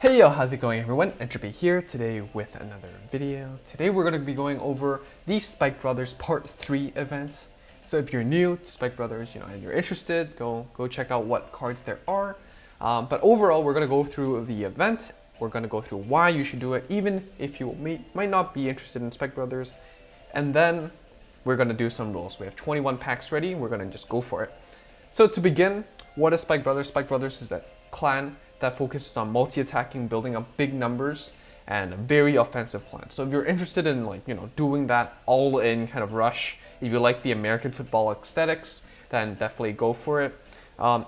Hey yo, how's it going everyone? Entropy here today with another video. Today we're going to be going over the Spike Brothers Part 3 event. So if you're new to Spike Brothers, and you're interested, go check out what cards there are. But overall, we're going to go through the event. We're going to go through why you should do it, even if you might not be interested in Spike Brothers. And then we're going to do some rules. We have 21 packs ready. We're going to just go for it. So to begin, what is Spike Brothers? Spike Brothers is that clan that focuses on multi-attacking, building up big numbers, and a very offensive plan. So if you're interested in doing that all-in kind of rush, if you like the American football aesthetics, then definitely go for it.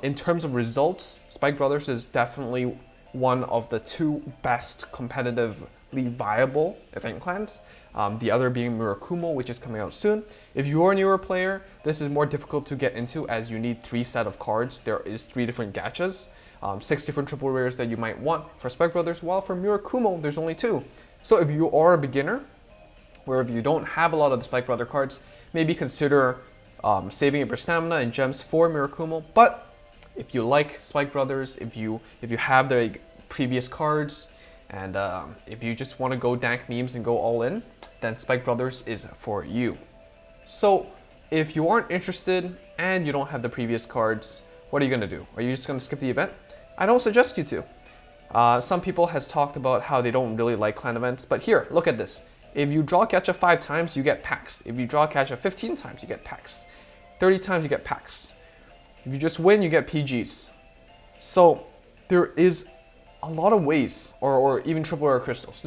In terms of results, Spike Brothers is definitely one of the two best competitively viable event clans. The other being Murakumo, which is coming out soon. If you're a newer player, this is more difficult to get into as you need 3 sets of cards. There is 3 different gachas. 6 different triple rares that you might want for Spike Brothers, while for Murakumo, there's only 2. So if you are a beginner, or if you don't have a lot of the Spike Brother cards, maybe consider saving up your stamina and gems for Murakumo. But if you like Spike Brothers, if you have the previous cards, and if you just want to go dank memes and go all in, then Spike Brothers is for you. So if you aren't interested and you don't have the previous cards, what are you going to do? Are you just going to skip the event? I don't suggest you to. Some people has talked about how they don't really like clan events, but here, look at this. If you draw gacha 5 times, you get packs. If you draw gacha 15 times, you get packs. 30 times, you get packs. If you just win, you get PGs. So there is a lot of ways, or even triple rare crystals.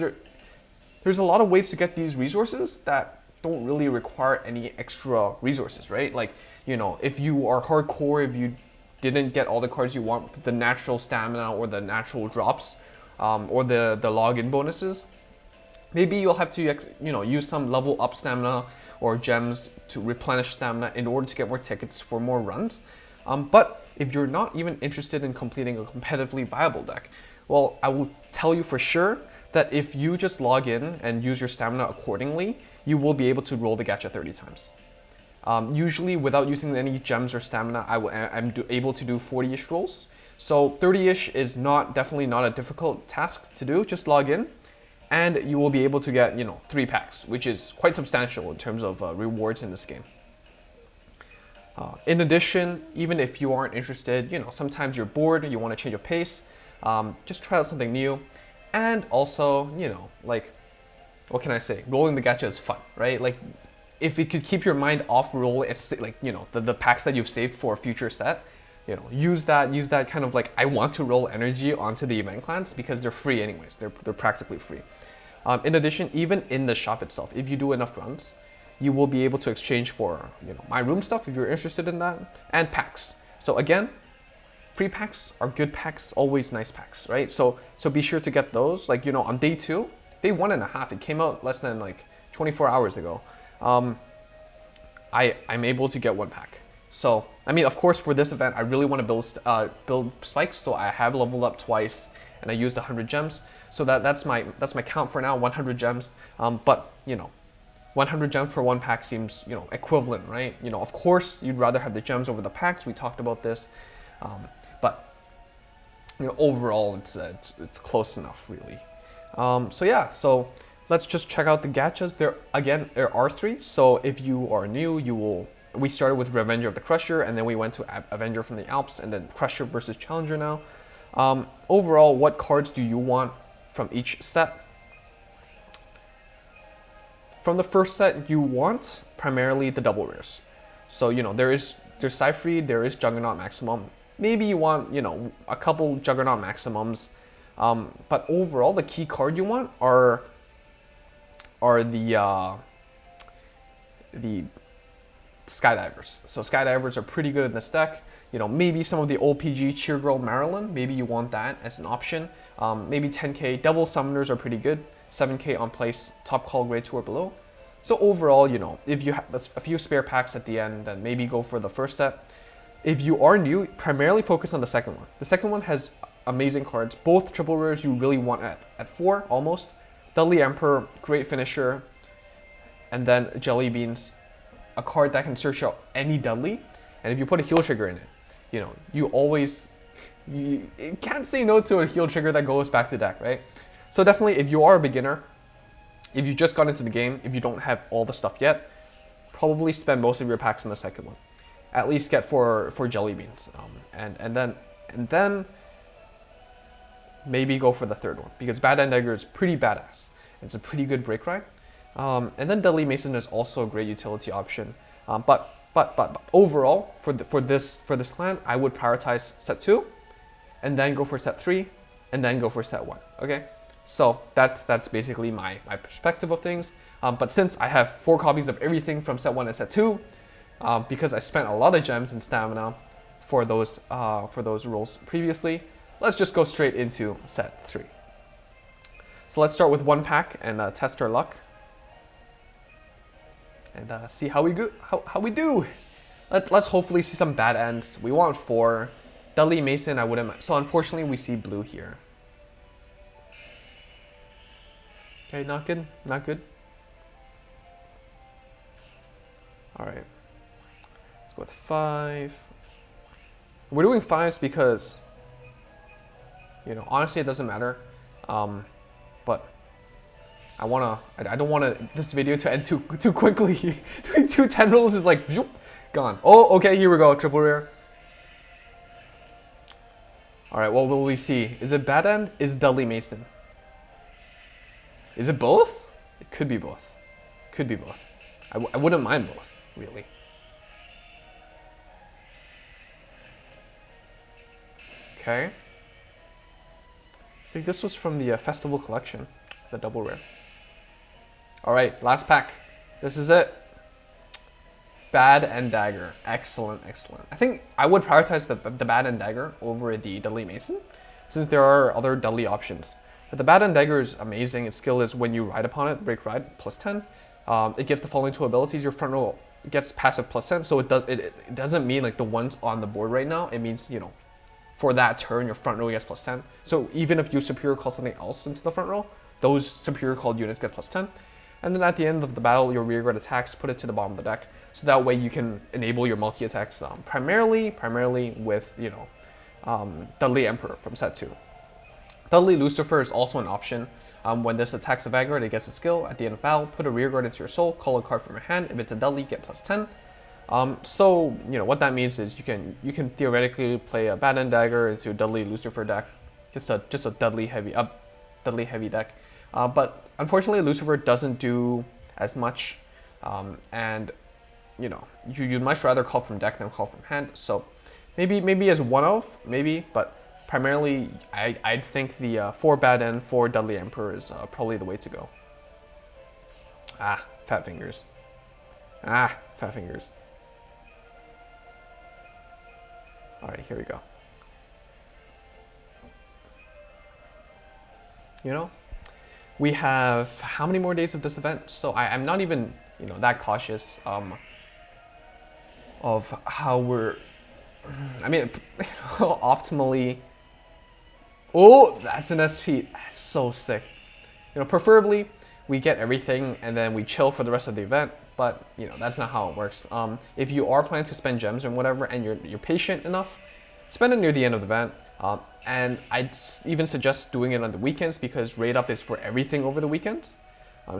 There's a lot of ways to get these resources that don't really require any extra resources, right? Like, if you are hardcore, if you didn't get all the cards you want, the natural stamina or the natural drops, or the login bonuses, maybe you'll have to use some level up stamina or gems to replenish stamina in order to get more tickets for more runs. But if you're not even interested in completing a competitively viable deck, well, I will tell you for sure that if you just log in and use your stamina accordingly, you will be able to roll the gacha 30 times. Usually without using any gems or stamina, I'm able to do 40-ish rolls. So 30-ish is definitely not a difficult task to do. Just log in and you will be able to get 3 packs, which is quite substantial in terms of rewards in this game. In addition, even if you aren't interested, sometimes you're bored, you want to change of pace, just try out something new. And also, what can I say? Rolling the gacha is fun, right? Like, if it could keep your mind off roll, it's like, the packs that you've saved for a future set, use that kind of I want to roll energy onto the event clans because they're free anyways. They're practically free. In addition, even in the shop itself, if you do enough runs, you will be able to exchange for, my room stuff if you're interested in that, and packs. So again, free packs are good packs, always nice packs, right? So be sure to get those. On day 2, day 1.5, it came out less than 24 hours ago. I'm able to get 1 pack. So, I mean, of course, for this event, I really want to build spikes. So I have leveled up twice, and I used 100 gems. So that's my count for now, 100 gems. But 100 gems for 1 pack seems equivalent, right? Of course, you'd rather have the gems over the packs. We talked about this, but overall, it's close enough, really. So yeah, so let's just check out the gachas. There are 3. So if you are new, we started with Revenger of the Crusher, and then we went to Avenger from the Alps, and then Crusher versus Challenger now. Overall, what cards do you want from each set? From the first set, you want primarily the double rares. So there's Cyphery, there is Juggernaut Maximum. Maybe you want a couple Juggernaut Maximums, but overall, the key card you want are the Skydivers. So Skydivers are pretty good in this deck. Maybe some of the old PG Cheergirl Marilyn, maybe you want that as an option. Maybe 10k. Devil Summoners are pretty good. 7k on place, top call grade 2 or below. So overall, if you have a few spare packs at the end, then maybe go for the first set. If you are new, primarily focus on the second one. The second one has amazing cards. Both triple rares you really want at 4, almost. Dudley Emperor, great finisher. And then Jelly Beans, a card that can search out any Dudley. And if you put a heal trigger in it, you always You can't say no to a heal trigger that goes back to deck, right? So definitely, if you are a beginner, if you just got into the game, if you don't have all the stuff yet, probably spend most of your packs on the second one. At least get for jelly beans, and then maybe go for the third one, because Bad End Dagger is pretty badass. It's a pretty good break ride, and then Deadly Mason is also a great utility option. But overall, for this clan, I would prioritize set 2, and then go for set 3, and then go for set 1. Okay, so that's basically my perspective of things. But since I have 4 copies of everything from set 1 and set 2, because I spent a lot of gems and stamina for those rules previously, let's just go straight into set 3. So let's start with 1 pack and test our luck, and see how we go. How we do. Let's hopefully see some bad ends. We want 4. Deadly Mason, I wouldn't. So unfortunately, we see blue here. Okay, not good. Not good. All right. Let's go with 5. We're doing 5s because, you know, honestly, it doesn't matter. But I don't want this video to end too quickly. Doing 2 10 rolls is like, zoop, gone. Oh, okay, here we go, triple rare. All right, what will we see? Is it Bad End? Is Deadly Mason? Is it both? It could be both. Could be both. I wouldn't mind both, really. Okay. I think this was from the Festival Collection, the double rare. All right, last pack. This is it. Bad End Dagger. Excellent, excellent. I think I would prioritize the Bad End Dagger over the Deadly Mason, since there are other deadly options. But the Bad End Dagger is amazing. Its skill is when you ride upon it, break ride, +10. It gives the following 2 abilities. Your front row gets passive +10, so it doesn't mean like the ones on the board right now. It means, you know, for that turn, your front row gets +10. So even if you superior call something else into the front row, those superior called units get +10. And then at the end of the battle, your rearguard attacks, put it to the bottom of the deck. So that way you can enable your multi-attacks primarily with, you know, Deadly Emperor from set 2. Deadly Lucifer is also an option. When this attacks a Vanguard, it gets a skill. At the end of battle, put a rearguard into your soul, call a card from your hand. If it's a Deadly, get +10. So, you know, what that means is you can theoretically play a Bad End Dagger into a Deadly Lucifer deck. Just a deadly heavy deck. But unfortunately, Lucifer doesn't do as much, and you know, you'd much rather call from deck than call from hand. So maybe as one of, maybe, but primarily I'd think the 4 Bad End, 4 Deadly Emperor is probably the way to go. Ah, fat fingers. Ah, fat fingers. All right, here we go. You know, we have how many more days of this event? So I'm not even, you know, that cautious of how we're, I mean, optimally. Oh, that's an SP. That's so sick. You know, preferably we get everything and then we chill for the rest of the event. But you know, that's not how it works. If you are planning to spend gems or whatever, and you're patient enough, spend it near the end of the event. And I'd even suggest doing it on the weekends, because raid up is for everything over the weekends.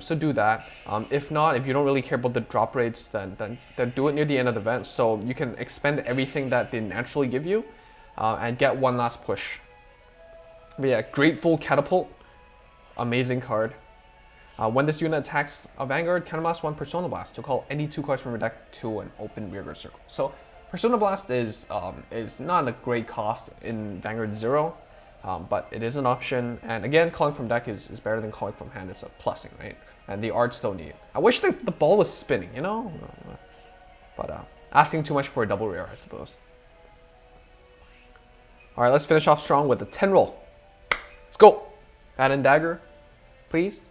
So do that. If not, if you don't really care about the drop rates, then do it near the end of the event, so you can expend everything that they naturally give you, and get one last push. But yeah, Grateful Catapult, amazing card. When this unit attacks a Vanguard, counterblast 1 Persona Blast to call any 2 cards from your deck to an open rearguard circle. So Persona Blast is not a great cost in Vanguard 0, but it is an option. And again, calling from deck is better than calling from hand. It's a plussing, right? And the art's so neat. I wish the ball was spinning, you know? But asking too much for a double rare, I suppose. All right, let's finish off strong with a 10 roll. Let's go. Bad End Dagger, please.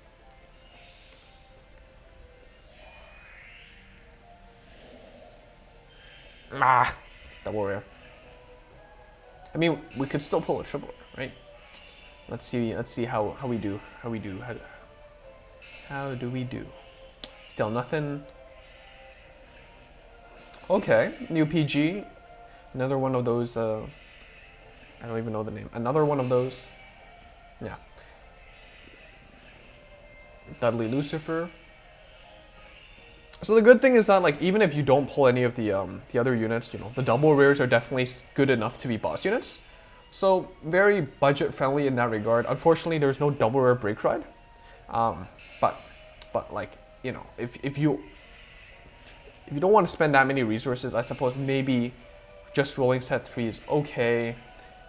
Ah, double rare. I mean, we could still pull a triple, right? Let's see how we do. How do we do? Still nothing. Okay, new PG. Another one of those I don't even know the name. Another one of those. Yeah. Dudley Lucifer. So the good thing is that, like, even if you don't pull any of the other units, you know, the double rares are definitely good enough to be boss units. So very budget friendly in that regard. Unfortunately, there's no double rare break ride. But like, you know, if you don't want to spend that many resources, I suppose maybe just rolling set 3 is okay.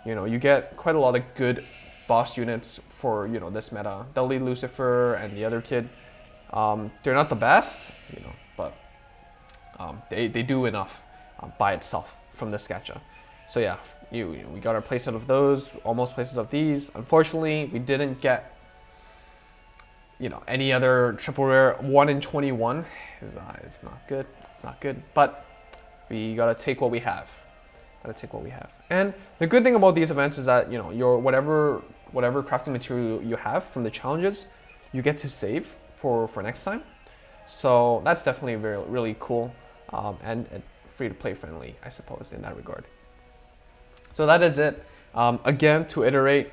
You know, you get quite a lot of good boss units for, you know, this meta. Dudley Lucifer and the other kid. They're not the best, you know, but they do enough by itself from this gacha. So yeah, we got our playset of those, almost playset of these. Unfortunately, we didn't get, you know, any other triple rare. 1 in 21 is not good. It's not good, but we gotta take what we have. And the good thing about these events is that, you know, your whatever crafting material you have from the challenges, you get to save for next time. So that's definitely really cool, and free to play friendly, I suppose, in that regard. So that is it. Again, to iterate,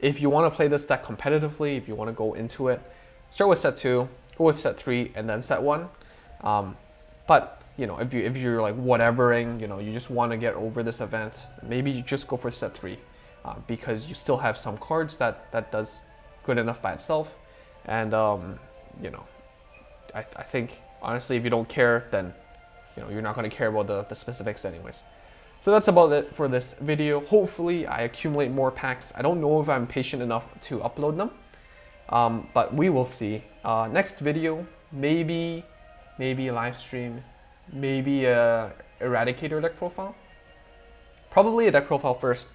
if you want to play this deck competitively, if you want to go into it, start with set 2, go with set 3, and then set 1. But you know, if you're like whatevering, you know, you just want to get over this event, maybe you just go for set 3, because you still have some cards that does good enough by itself. And you know, I think honestly, if you don't care, then, you know, you're not going to care about the specifics anyways. So that's about it for this video. Hopefully I accumulate more packs. I don't know if I'm patient enough to upload them, but we will see. Next video, maybe a live stream, maybe a Eradicator deck profile. Probably a deck profile first,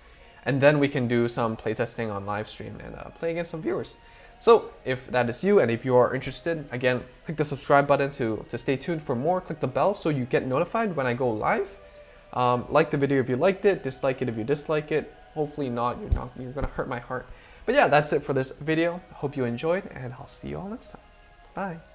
and then we can do some playtesting on live stream and play against some viewers. So if that is you, and if you are interested, again, click the subscribe button to stay tuned for more. Click the bell so you get notified when I go live. Like the video if you liked it, dislike it if you dislike it. Hopefully not, you're gonna hurt my heart. But yeah, that's it for this video. Hope you enjoyed, and I'll see you all next time. Bye.